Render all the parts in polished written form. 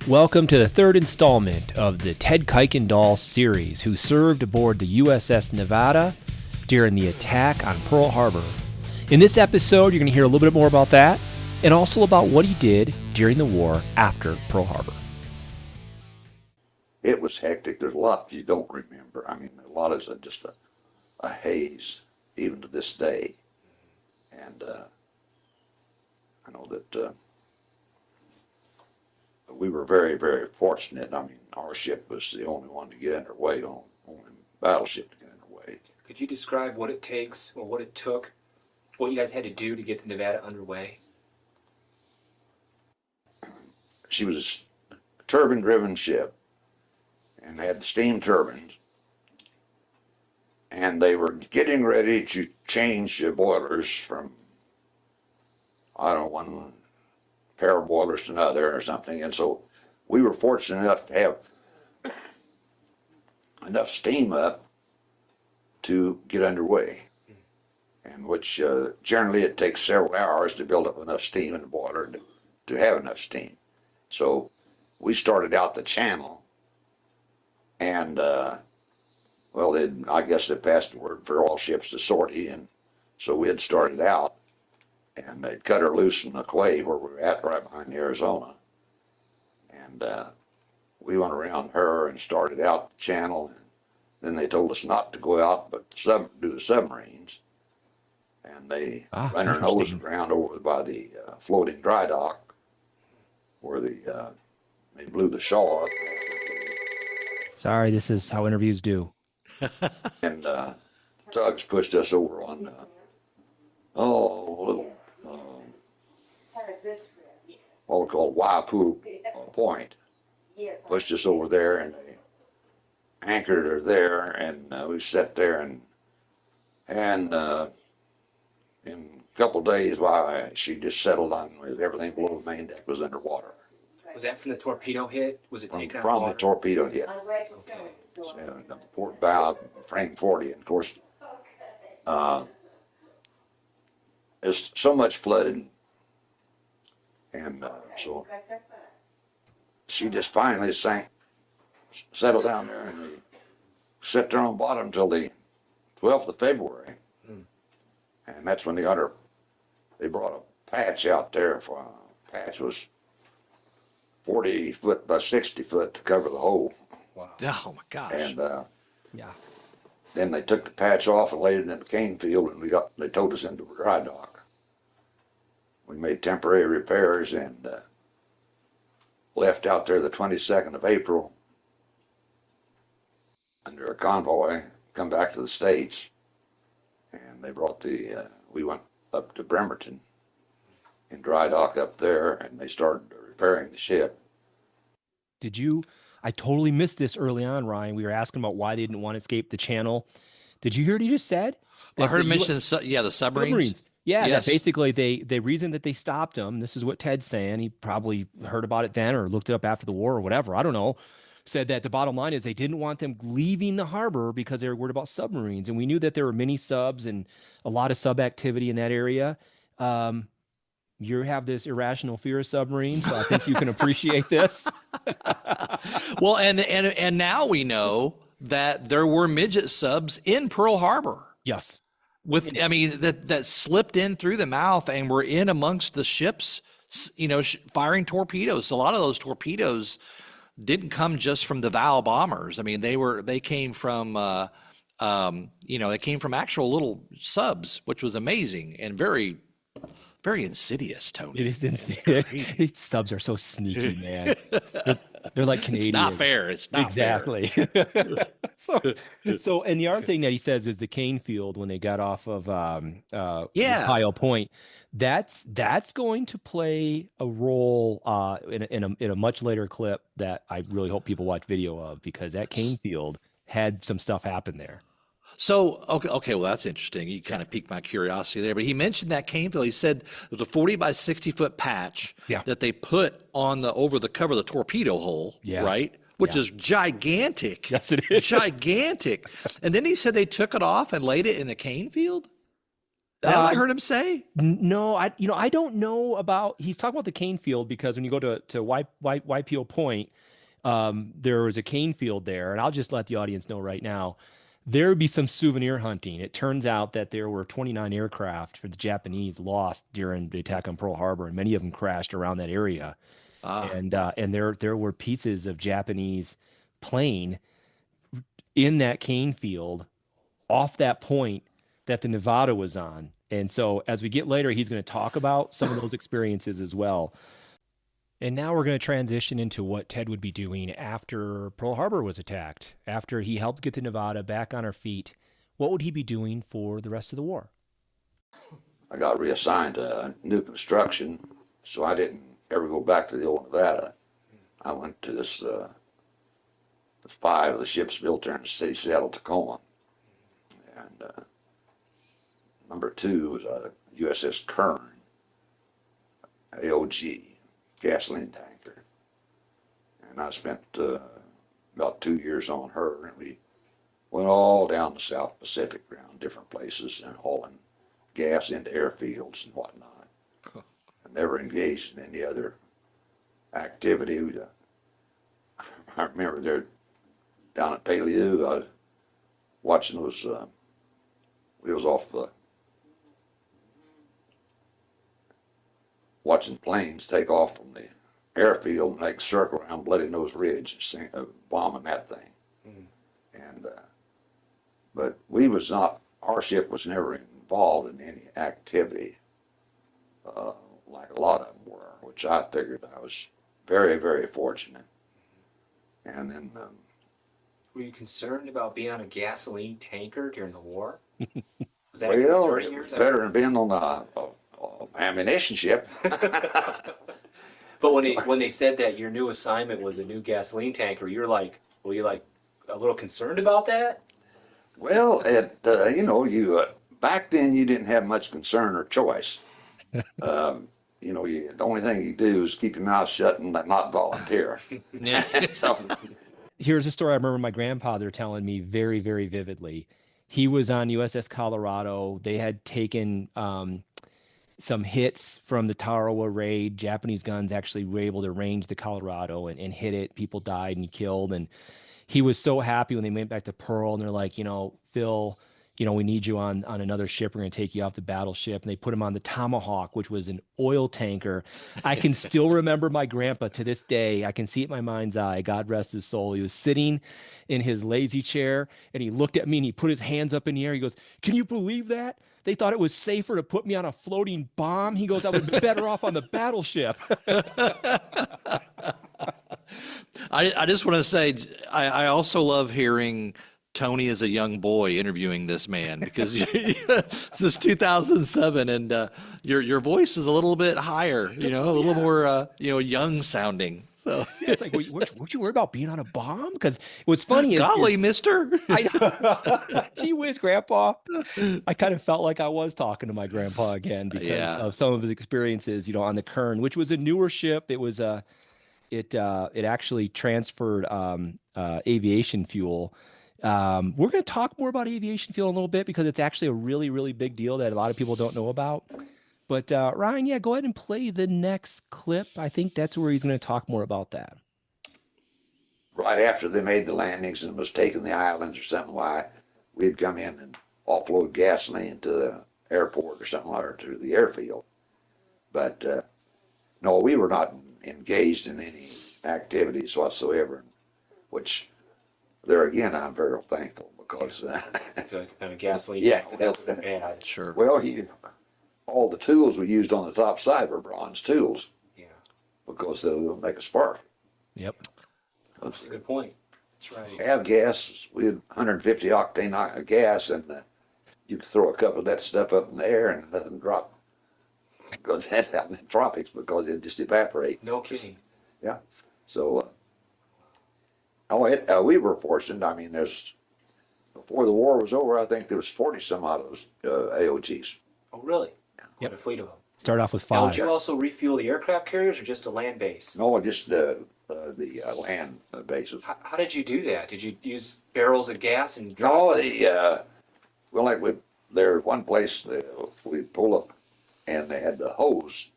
Welcome to the third installment of the Ted Kuykendall series, who served aboard the USS Nevada during the attack on Pearl Harbor. In this episode, you're going to hear a little bit more about that, and also about what he did during the war after Pearl Harbor. It was hectic. There's a lot you don't remember. I mean, a lot is just a haze, even to this day. And I know that we were very, very fortunate. I mean, our ship was the only one to get underway, only battleship to get underway. Could you describe what it takes, or what it took, what you guys had to do to get the Nevada underway? She was a turbine-driven ship and had the steam turbines. And they were getting ready to change the boilers from, I don't know, one pair of boilers to another or something. And so we were fortunate enough to have enough steam up to get underway. And which generally it takes several hours to build up enough steam in the boiler to have enough steam. So we started out the channel, and well, I guess they passed the word for all ships to sortie, and so we had started out, and they'd cut her loose in the quay where we were at, right behind Arizona. And we went around her and started out the channel, and then they told us not to go out but do the submarines. And they ran her nose around over by the floating dry dock where they blew the shaw up. Sorry, this is how interviews do. And tugs pushed us over on a little what we call Waipu Point. Pushed us over there, and they anchored her there, and we sat there, and in a couple of days, she just settled on everything below the main deck was underwater. Was that from the torpedo hit? Was it taken out of From water? the torpedo hit. Okay. So, the port bow, frame 40, and of course, there's so much flooded, and so she just finally settled down there, and we sat there on bottom until the 12th of February, and that's when they brought a patch out there. Patch was 40 foot by 60 foot to cover the hole. Wow. Oh my gosh. And Yeah. then they took the patch off and laid it in the cane field, and they towed us into a dry dock. We made temporary repairs and left out there the 22nd of April under a convoy, come back to the States, and they brought we went up to Bremerton in dry dock up there, and they started repairing the ship. I totally missed this early on, Ryan. We were asking about why they didn't want to escape the channel. Did you hear what he just said? I heard him mention, the submarines. Yeah, yes. That basically the reason that they stopped them, this is what Ted's saying, he probably heard about it then or looked it up after the war or whatever, I don't know, said that the bottom line is they didn't want them leaving the harbor because they were worried about submarines. And we knew that there were mini subs and a lot of sub activity in that area. You have this irrational fear of submarines, so I think you can appreciate this. Well, and now we know that there were midget subs in Pearl Harbor. Yes. That slipped in through the mouth and were in amongst the ships, firing torpedoes. A lot of those torpedoes didn't come just from the Val bombers. I mean, they came from they came from actual little subs, which was amazing and very, very insidious, Tony. It is insidious. These subs are so sneaky, man. They're like Canadians. It's not fair. It's not exactly. fair. So, and the other thing that he says is the cane field when they got off of Ohio Point. That's going to play a role in a much later clip that I really hope people watch video of, because that cane field had some stuff happen there. So, okay, well, that's interesting. You kind of piqued my curiosity there. But he mentioned that cane field. He said it was a 40 by 60 foot patch that they put over the cover of the torpedo hole, right? Which is gigantic. Yes, it is. Gigantic. And then he said they took it off and laid it in the cane field? That what I heard him say? No, I don't know about. He's talking about the cane field because when you go to YPO Point, there was a cane field there, and I'll just let the audience know right now. There would be some souvenir hunting. It turns out that there were 29 aircraft for the Japanese lost during the attack on Pearl Harbor, and many of them crashed around that area. Ah, And there were pieces of Japanese plane in that cane field off that point that the Nevada was on. And so as we get later, he's going to talk about some of those experiences as well. And now we're going to transition into what Ted would be doing after Pearl Harbor was attacked. After he helped get the Nevada back on her feet, what would he be doing for the rest of the war? I got reassigned to new construction, so I didn't ever go back to the old Nevada. I went to this 5 of the ships built there in the city, Seattle, Tacoma. And number 2 was a USS Kern, AOG, gasoline tanker. And I spent about 2 years on her, and we went all down the South Pacific around different places and hauling gas into airfields and whatnot. Cool. I never engaged in any other activity. I remember there down at Pelew, I was watching those, we was off watching planes take off from the airfield and make a circle around Bloody Nose Ridge and bombing that thing. And but we was not, our ship was never involved in any activity like a lot of them were, which I figured I was very, very fortunate. And then Were you concerned about being on a gasoline tanker during the war? Was that well, concerning it yours? was better than being on a ammunition ship. But when they said that your new assignment was a new gasoline tanker, were you like a little concerned about that? Well, you back then you didn't have much concern or choice. The only thing you do is keep your mouth shut and not volunteer. yeah. So, Here's a story I remember my grandfather telling me very, very vividly. He was on USS Colorado. They had taken some hits from the Tarawa raid. Japanese guns actually were able to range the Colorado and hit it. People died and killed. And he was so happy when they went back to Pearl and they're like, Phil, we need you on another ship. We're going to take you off the battleship. And they put him on the Tomahawk, which was an oil tanker. I can still remember my grandpa to this day. I can see it in my mind's eye. God rest his soul. He was sitting in his lazy chair and he looked at me and he put his hands up in the air. He goes, "Can you believe that? They thought it was safer to put me on a floating bomb." He goes, "I would be better off on the battleship." I just want to say, I also love hearing Tony as a young boy interviewing this man because this is 2007 and your voice is a little bit higher, a little more, young sounding. So It's like, weren't you worried about being on a bomb? Because what's funny is, golly, mister. Gee whiz, Grandpa. I kind of felt like I was talking to my grandpa again because Yeah. of some of his experiences, on the Kern, which was a newer ship. It was it actually transferred aviation fuel. We're going to talk more about aviation fuel in a little bit because it's actually a really, really big deal that a lot of people don't know about. But Ryan, go ahead and play the next clip. I think that's where he's going to talk more about that. right after they made the landings and was taking the islands or something, why we'd come in and offload gasoline to the airport or something, or to the airfield. But no, we were not engaged in any activities whatsoever, which there again, I'm very thankful because, The kind of gasoline Yeah. tanker that would have had. Sure. well, all the tools we used on the top side were bronze tools Yeah, because they'll make a spark. Yep. that's a good point. That's right. Have gas, we had 150 octane gas, and you could throw a couple of that stuff up in the air and let them drop. Because that's out in the tropics because it just evaporate. No kidding. Yeah. So, we were fortunate. I mean, before the war was over, I think there was 40 some odd of those AOGs. Oh, really? Yep. What a fleet of them. Start off with Now, would 5. you also refuel the aircraft carriers or just a land base? No, just the land bases. How did you do that? Did you use barrels of gas and No, well, like we there's one place that we pull up, and they had the hose.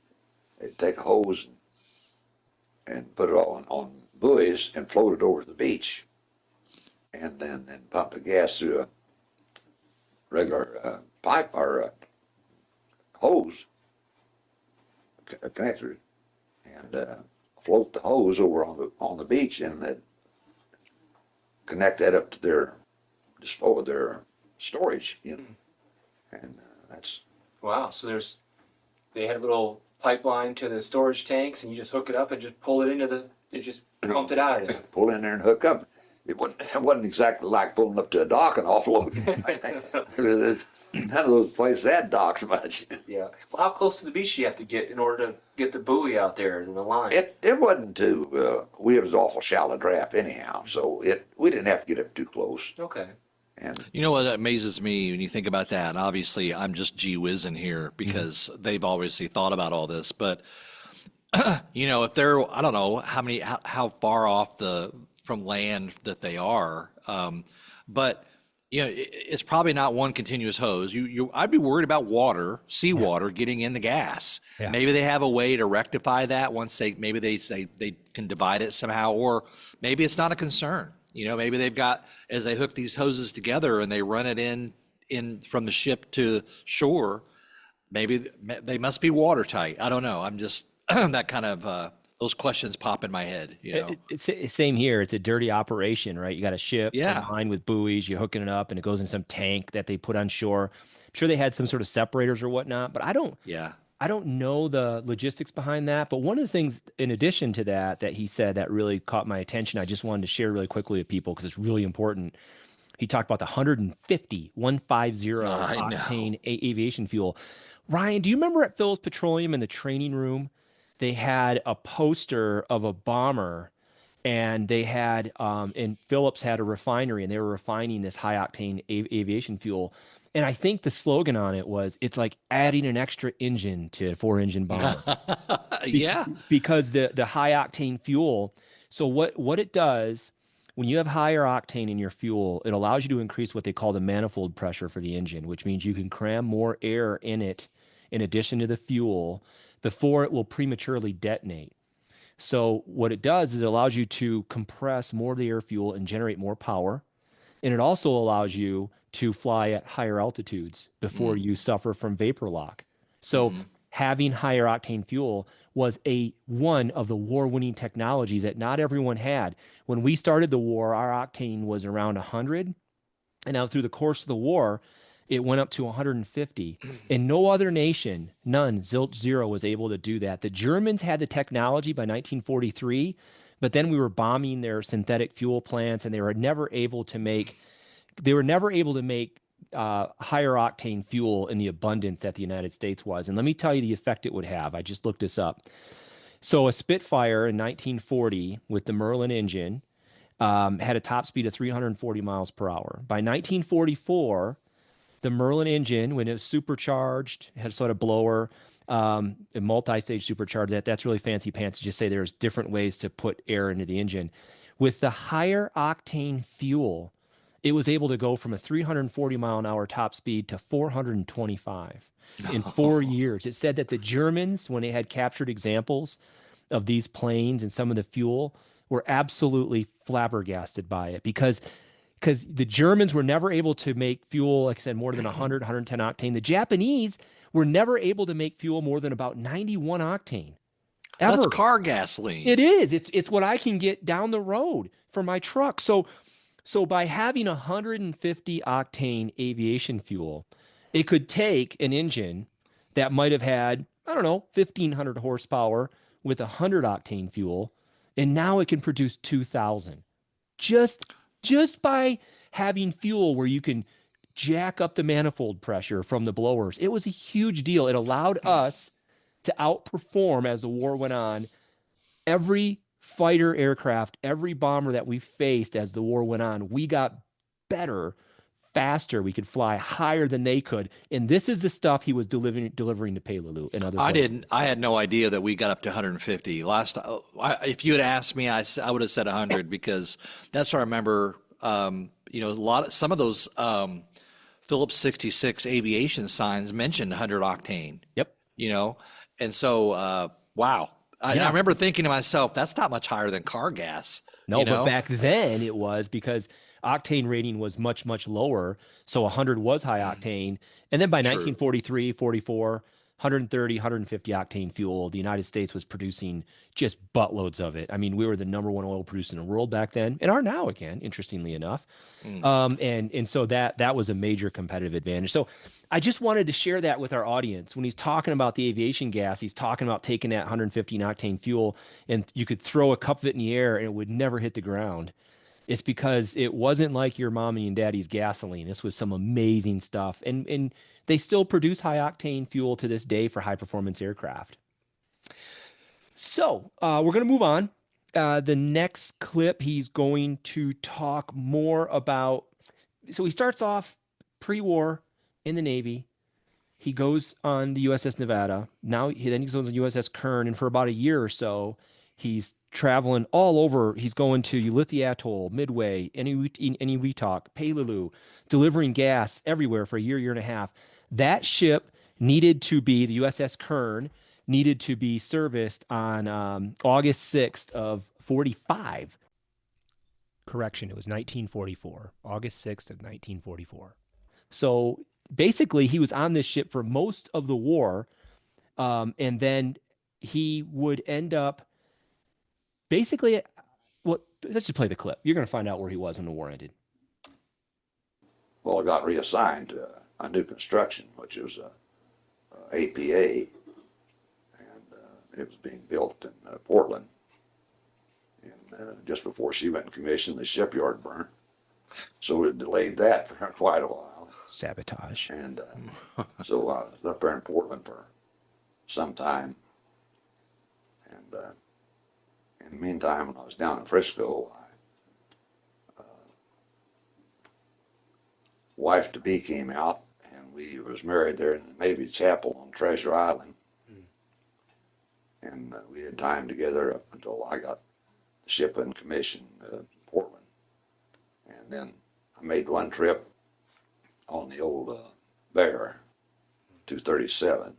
They'd take a hose and put it on buoys and float it over the beach, and then pump the gas through a regular pipe or hose connector, and float the hose over on the beach, and then connect that up to their storage, you know, and that's. Wow. So they had a little pipeline to the storage tanks, and you just hook it up and just pull it it just pumped it out of there. Pull in there and hook up. It wasn't exactly like pulling up to a dock and offloading. None of those places had docks much. Yeah. Well, how close to the beach do you have to get in order to get the buoy out there and the line? It wasn't too. It was awful shallow draft anyhow, so we didn't have to get up too close. Okay. And You know what amazes me when you think about that? And obviously, I'm just gee whizzing here because they've obviously thought about all this. But you know, if they're, I don't know how far off from land that they are, but you know, it's probably not one continuous hose. I'd be worried about seawater getting in the gas. Yeah. Maybe they have a way to rectify that once they can divide it somehow, or maybe it's not a concern. You know, maybe they've got, as they hook these hoses together and they run it in from the ship to shore, maybe they must be watertight. I don't know. I'm just that kind of those questions pop in my head. You know, It's same here. It's a dirty operation, right? You got a ship line with buoys, you're hooking it up, and it goes in some tank that they put on shore. I'm sure they had some sort of separators or whatnot, but I don't know the logistics behind that. But one of the things, in addition to that he said that really caught my attention, I just wanted to share really quickly with people because it's really important. He talked about the 150 octane aviation fuel. Ryan, do you remember at Phillips Petroleum in the training room, they had a poster of a bomber, and they had, and Phillips had a refinery, and they were refining this high octane aviation fuel. And I think the slogan on it was, it's like adding an extra engine to a 4-engine bomber. Yeah. Because the high octane fuel. So what it does, when you have higher octane in your fuel, it allows you to increase what they call the manifold pressure for the engine, which means you can cram more air in it in addition to the fuel before it will prematurely detonate. So what it does is it allows you to compress more of the air fuel and generate more power. And it also allows you to fly at higher altitudes before you suffer from vapor lock. So having higher octane fuel was one of the war-winning technologies that not everyone had. When we started the war, our octane was around 100. And now through the course of the war, it went up to 150. And no other nation, none, zilch zero, was able to do that. The Germans had the technology by 1943, but then we were bombing their synthetic fuel plants, and they were never able to make higher octane fuel in the abundance that the United States was. And let me tell you the effect it would have. I just looked this up. So a Spitfire in 1940 with the Merlin engine had a top speed of 340 miles per hour. By 1944, the Merlin engine, when it was supercharged, had a sort of blower, a multi-stage supercharged. That's really fancy pants to just say there's different ways to put air into the engine. With the higher octane fuel, it was able to go from a 340 mile an hour top speed to 425 in 4 years. It said that the Germans, when they had captured examples of these planes and some of the fuel, were absolutely flabbergasted by it because the Germans were never able to make fuel, like I said, more than 100, 110 octane. The Japanese were never able to make fuel more than about 91 octane. Ever. That's car gasoline. It is. It's what I can get down the road for my truck. So by having 150 octane aviation fuel, it could take an engine that might have had, 1,500 horsepower with 100 octane fuel, and now it can produce 2,000. Just by having fuel where you can jack up the manifold pressure from the blowers. It was a huge deal. It allowed us to outperform, as the war went on, every fighter aircraft, every bomber that we faced as the war went on. We got better, faster. We could fly higher than they could. And this is the stuff he was delivering to Peleliu and other places. I had no idea that we got up to 150. If you had asked me, I would have said 100 because that's what I remember. Some of those Phillips 66 aviation signs mentioned 100 octane, Yep. you know? And so, wow. I Yeah. remember thinking to myself, that's not much higher than car gas, No, you but know? back then it was because octane rating was much, much lower. So 100 was high octane. And then by True. 1943, 44, 130, 150 octane fuel, the United States was producing just buttloads of it. I mean, we were the number one oil producer in the world back then and are now again, interestingly enough. And so that was a major competitive advantage. So I just wanted to share that with our audience. When he's talking about the aviation gas, he's talking about taking that 115 octane fuel and you could throw a cup of it in the air and it would never hit the ground. It's because it wasn't like your mommy and daddy's gasoline. This was some amazing stuff. And they still produce high octane fuel to this day for high performance aircraft. So we're going to move on. The next clip, he's going to talk more about. So he starts off pre-war in the Navy. He goes on the USS Nevada. Then he goes on the USS Kern, and for about a year or so, he's traveling all over. He's going to Ulithi Atoll, Midway, Eniwetok, Peleliu, delivering gas everywhere for a year and a half. That ship needed to be, the USS Kern, needed to be serviced on August 6th of 45. Correction, it was 1944, August 6th of 1944. So basically, he was on this ship for most of the war, and then he would end up basically. Well, let's just play the clip. You're going to find out where he was when the war ended. Well, I got reassigned to a new construction, which was APA, and it was being built in Portland. And just before she went in commission, the shipyard burned, so it delayed that for quite a while. Sabotage. And so I was up there in Portland for some time. And in the meantime, when I was down in Frisco, wife-to-be came out, and we was married there in the Navy Chapel on Treasure Island. And we had time together up until I got the ship in commission in Portland. And then I made one trip on the old Bear 237.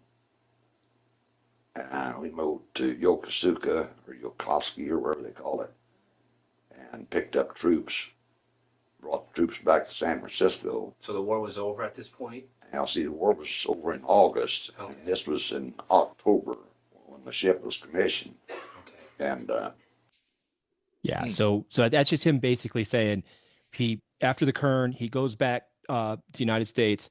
And we moved to Yokosuka or Yokosuka or wherever they call it, and picked up troops, brought the troops back to San Francisco. So the war was over at this point? Now, see, the war was over in August, Okay. and this was in October when the ship was commissioned. Okay. And Yeah, so that's just him basically saying he after the Kern, he goes back to the United States.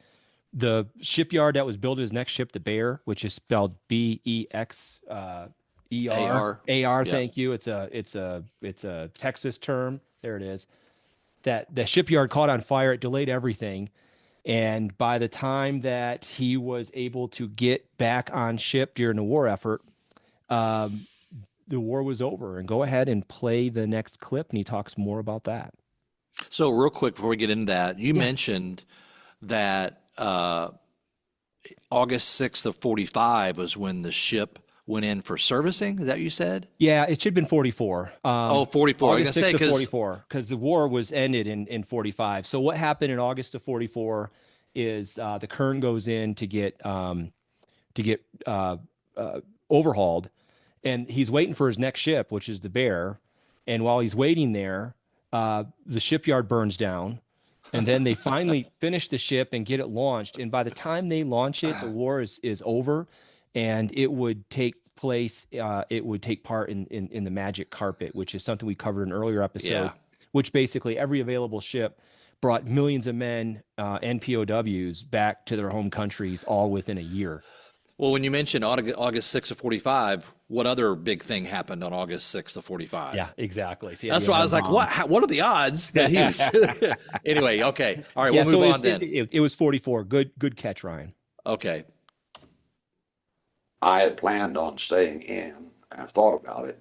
The shipyard that was building his next ship, the Bear, which is spelled BEXER AR. Yeah. Thank you. It's a Texas term. There it is. That the shipyard caught on fire. It delayed everything, and by the time that he was able to get back on ship during the war effort, the war was over. And go ahead and play the next clip, and he talks more about that. So real quick before we get into that, you mentioned that August 6th of 45 was when the ship went in for servicing. Is that what you said? Yeah, it should have been 44. 44. I was August going to 6th say, of because 44, because the war was ended in 45. So what happened in August of 44 is the Kern goes in to get overhauled, and he's waiting for his next ship, which is the Bear. And while he's waiting there, the shipyard burns down. And then they finally finish the ship and get it launched. And by the time they launch it, the war is over, and it would take place. It would take part in the Magic Carpet, which is something we covered in an earlier episode. Yeah. Which basically every available ship brought millions of men and POWs back to their home countries all within a year. Well, when you mentioned August 6th of 45, what other big thing happened on August 6th of 45? Yeah, exactly. So That's why I was like, what are the odds that he was? Anyway, okay. All right, we'll move on then. It was 44. Good catch, Ryan. Okay. I had planned on staying in, and I thought about it.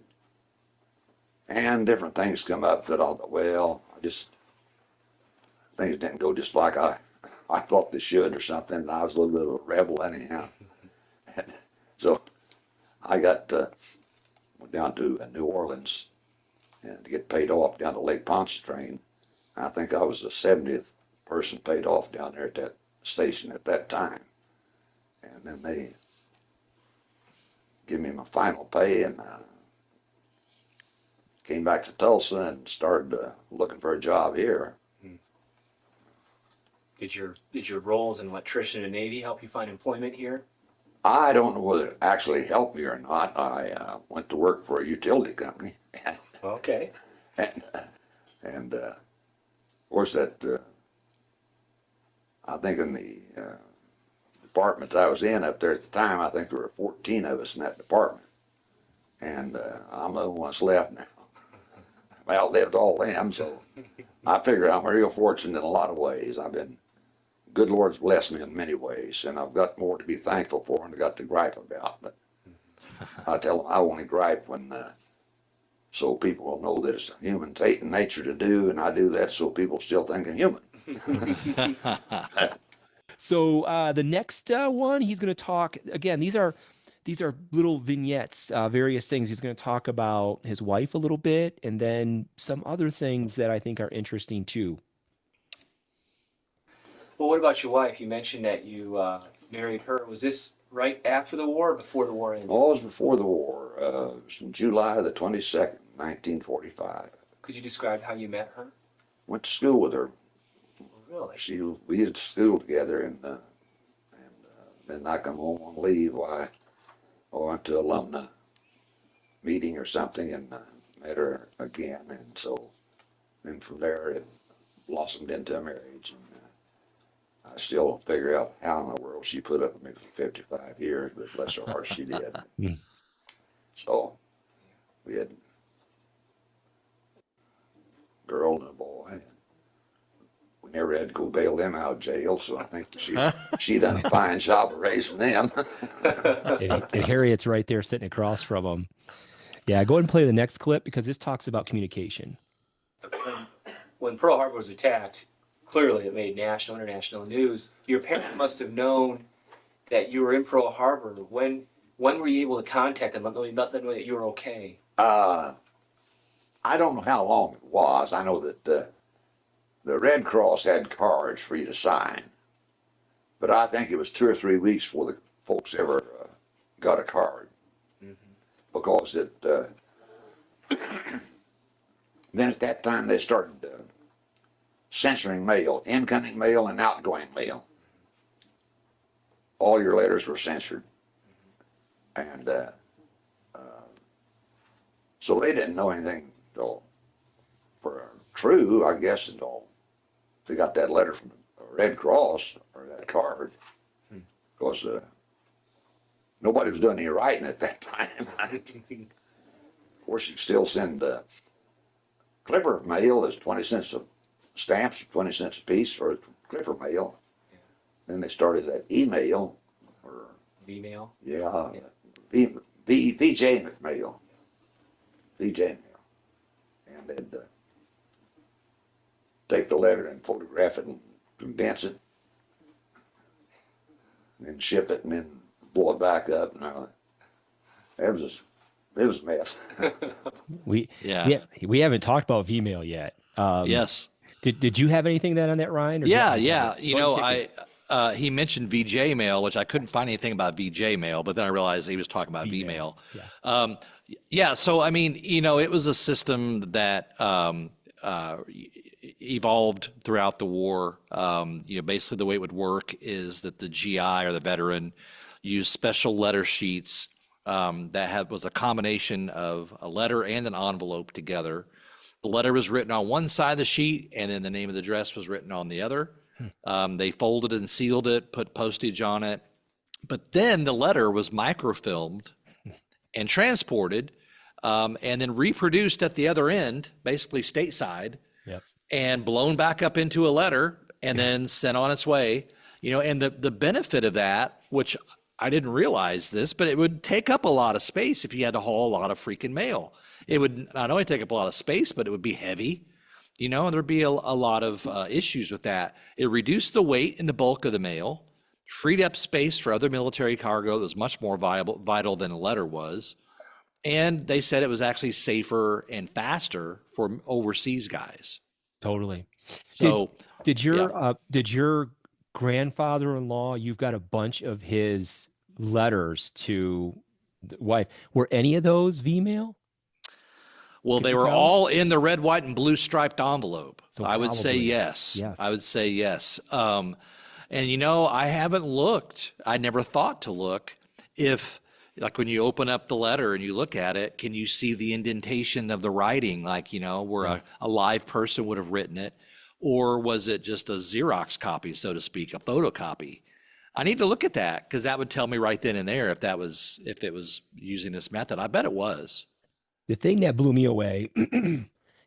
And different things come up that I thought, well, things didn't go just like I thought they should or something. And I was a little bit of a rebel anyhow. And so I went down to New Orleans and to get paid off down the Lake Pontchartrain. I think I was the 70th person paid off down there at that station at that time. And then they give me my final pay, and came back to Tulsa and started looking for a job here. Did your role as an electrician in the Navy help you find employment here? I don't know whether it actually helped me or not. I went to work for a utility company, Okay. and of course that I think in the departments I was in up there at the time, I think there were 14 of us in that department, and I'm the only one that's left now. I outlived all them, so I figure I'm real fortunate in a lot of ways. Good Lord's blessed me in many ways, and I've got more to be thankful for and I got to gripe about. But I tell them I only gripe when so people will know that it's a human nature to do, and I do that so people still think I'm human. So the next one, he's going to talk again. These are little vignettes, various things. He's going to talk about his wife a little bit, and then some other things that I think are interesting too. Well, what about your wife? You mentioned that you married her. Was this right after the war or before the war ended? All was before the war. It was in July the 22nd, 1945. Could you describe how you met her? Went to school with her. Really? We did school together, and then I come home on leave. I went to alumni meeting or something, and met her again, and so then from there it blossomed into a marriage. And I still figure out how in the world she put up with me for 55 years, but bless her heart, she did. So we had a girl and a boy. We never had to go bail them out of jail, so I think she done a fine job of raising them. And Harriet's right there sitting across from him. Yeah, go ahead and play the next clip because this talks about communication. When Pearl Harbor was attacked, clearly it made national, international news. Your parents must have known that you were in Pearl Harbor. When were you able to contact them, let them know that you were okay? I don't know how long it was. I know that the Red Cross had cards for you to sign, but I think it was 2 or 3 weeks before the folks ever got a card, because it. Then at that time they started censoring mail, incoming mail and outgoing mail. All your letters were censored, and so they didn't know anything at all for true, I guess, at all. They got that letter from the Red Cross, or that card, because nobody was doing any writing at that time. Of course, you still send Clipper mail is 20 cents a stamps, 20 cents a piece for Clipper mail. Then they started that email, or V-mail? yeah. VJ mail. VJ mail. And they'd take the letter and photograph it and condense it, and then ship it, and then blow it back up. And it was a mess. We haven't talked about Vmail yet. Yes. Did you have anything on that, Ryan? Or Yeah. You know, He mentioned VJ mail, which I couldn't find anything about VJ mail, but then I realized he was talking about Vmail. Yeah. So, I mean, it was a system that evolved throughout the war. Basically the way it would work is that the GI or the veteran used special letter sheets that was a combination of a letter and an envelope together. The letter was written on one side of the sheet, and then the name of the address was written on the other. They folded and sealed it, put postage on it. But then the letter was microfilmed and transported, and then reproduced at the other end, basically stateside, and blown back up into a letter and then sent on its way. And the benefit of that, which I didn't realize this, but it would take up a lot of space if you had to haul a lot of freaking mail. It would not only take up a lot of space, but it would be heavy. And there'd be a lot of issues with that. It reduced the weight and the bulk of the mail, freed up space for other military cargo that was much more vital than a letter was. And they said it was actually safer and faster for overseas guys. Totally. So did your grandfather-in-law, you've got a bunch of his letters to the wife. Were any of those V-mail? Well, Could they you were tell? all in the red, white, and blue striped envelope. So I would say probably. yes. I Yes. would say yes. And I haven't looked. I never thought to look if, like, when you open up the letter and you look at it, can you see the indentation of the writing, like, where Yes. a live person would have written it, or was it just a Xerox copy, so to speak, a photocopy? I need to look at that because that would tell me right then and there if it was using this method. I bet it was. The thing that blew me away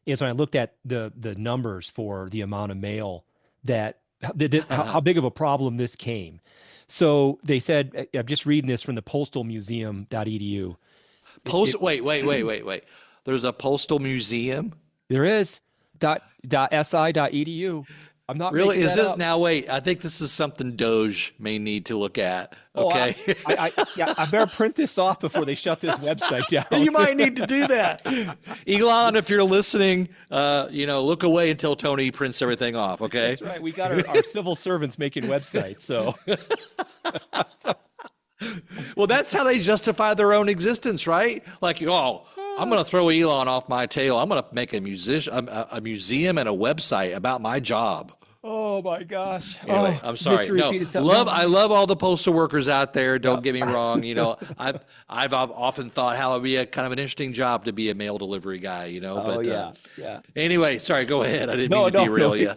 is when I looked at the numbers for the amount of mail that how big of a problem this came. So they said, I'm just reading this from the postalmuseum.edu. Wait. There's a postal museum. There is .si.edu. I'm not Really? making Is that it up. now? Wait, I think this is something Doge may need to look at. Oh, Okay. yeah, I better print this off before they shut this website down. You might need to do that. Elon, if you're listening, look away until Tony prints everything off. Okay. That's right. We got our civil servants making websites. So Well, that's how they justify their own existence, right? Like, I'm going to throw Elon off my tail. I'm going to make a museum and a website about my job. oh my gosh. Anyway, Oh, I'm sorry. Victor No, repeated something. I love all the postal workers out there. Don't get me wrong. I've often thought how it'd be a kind of an interesting job to be a mail delivery guy. Oh But yeah. anyway, sorry. Go ahead. I didn't No, mean to no, derail no. you.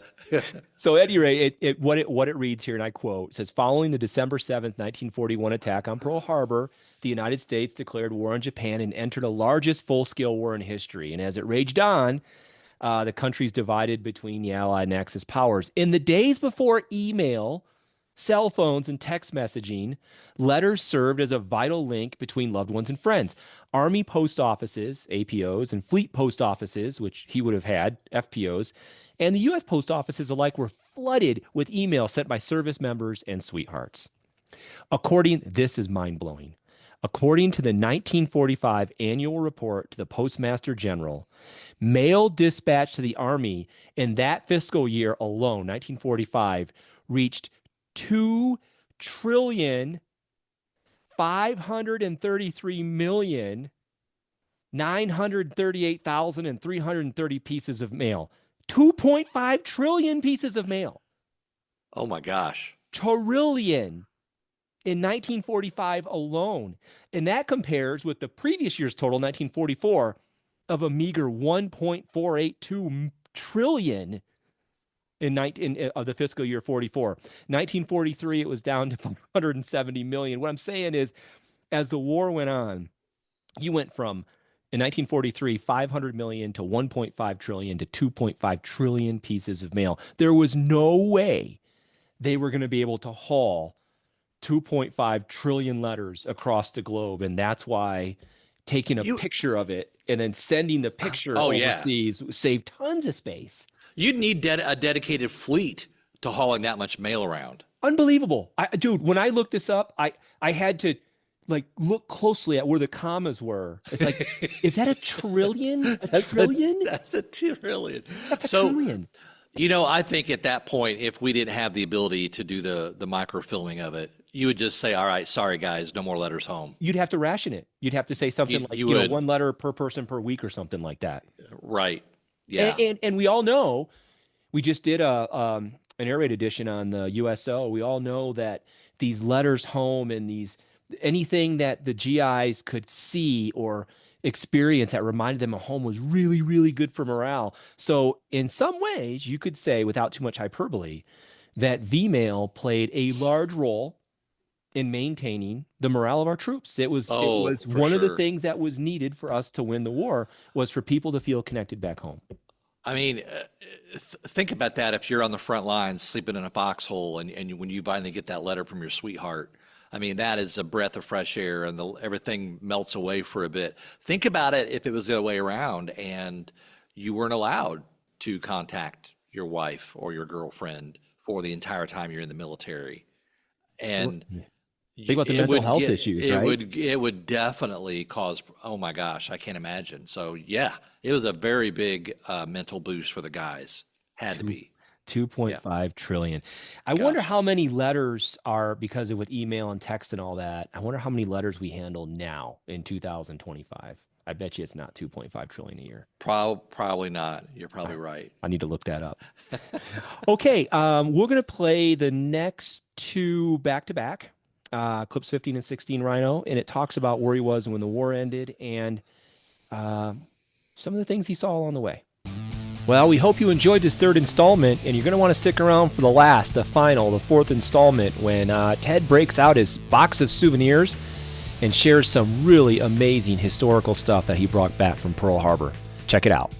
So at any rate, what it reads here, and I quote, says, following the December 7th, 1941 attack on Pearl Harbor, the United States declared war on Japan and entered the largest full-scale war in history. And as it raged on, the countries divided between the Allied and Axis powers. In the days before email, cell phones, and text messaging, letters served as a vital link between loved ones and friends. Army post offices, APOs, and fleet post offices, which he would have had, FPOs, and the U.S. post offices alike were flooded with email sent by service members and sweethearts. This is mind-blowing. According to the 1945 annual report to the Postmaster General, mail dispatched to the Army in that fiscal year alone, 1945, reached 2,533,938,330 pieces of mail. 2.5 trillion pieces of mail. Oh my gosh. Trillion in 1945 alone. And that compares with the previous year's total, 1944, of a meager 1.482 trillion of the fiscal year 44. 1943, it was down to 170 million. What I'm saying is, as the war went on, you went from, in 1943, 500 million to 1.5 trillion to 2.5 trillion pieces of mail. There was no way they were going to be able to haul 2.5 trillion letters across the globe. And that's why taking a picture of it and then sending the picture overseas saved tons of space. You'd need a dedicated fleet to hauling that much mail around. Unbelievable. Dude, when I looked this up, I had to look closely at where the commas were. It's like, is that a trillion? Trillion? That's a trillion. That's a trillion. I think at that point, if we didn't have the ability to do the microfilming of it, you would just say, all right, sorry guys, no more letters home. You'd have to ration it. You'd have to say something like, one letter per person per week or something like that. Right. Yeah. And we all know, we just did an air raid edition on the USO. We all know that these letters home and anything that the GIs could see or experience that reminded them of home was really, really good for morale. So in some ways, you could say, without too much hyperbole, that V-mail played a large role in maintaining the morale of our troops. It was one of the things that was needed for us to win the war, was for people to feel connected back home. I mean, think about that. If you're on the front lines sleeping in a foxhole and when you finally get that letter from your sweetheart, I mean, that is a breath of fresh air, and everything melts away for a bit. Think about it if it was the other way around and you weren't allowed to contact your wife or your girlfriend for the entire time you're in the military. And think about the mental health issues, right? It would definitely cause, oh my gosh, I can't imagine. So yeah, it was a very big mental boost for the guys. Had to be. 2.5 trillion. I wonder how many letters are, because of with email and text and all that, I wonder how many letters we handle now in 2025. I bet you it's not 2.5 trillion a year. Probably not. You're probably right. I need to look that up. Okay, we're going to play the next two back-to-back, clips 15 and 16 Rhino, and it talks about where he was when the war ended and some of the things he saw along the way. Well, we hope you enjoyed this third installment, and you're going to want to stick around for the final, the fourth installment, when Ted breaks out his box of souvenirs and shares some really amazing historical stuff that he brought back from Pearl Harbor. Check it out.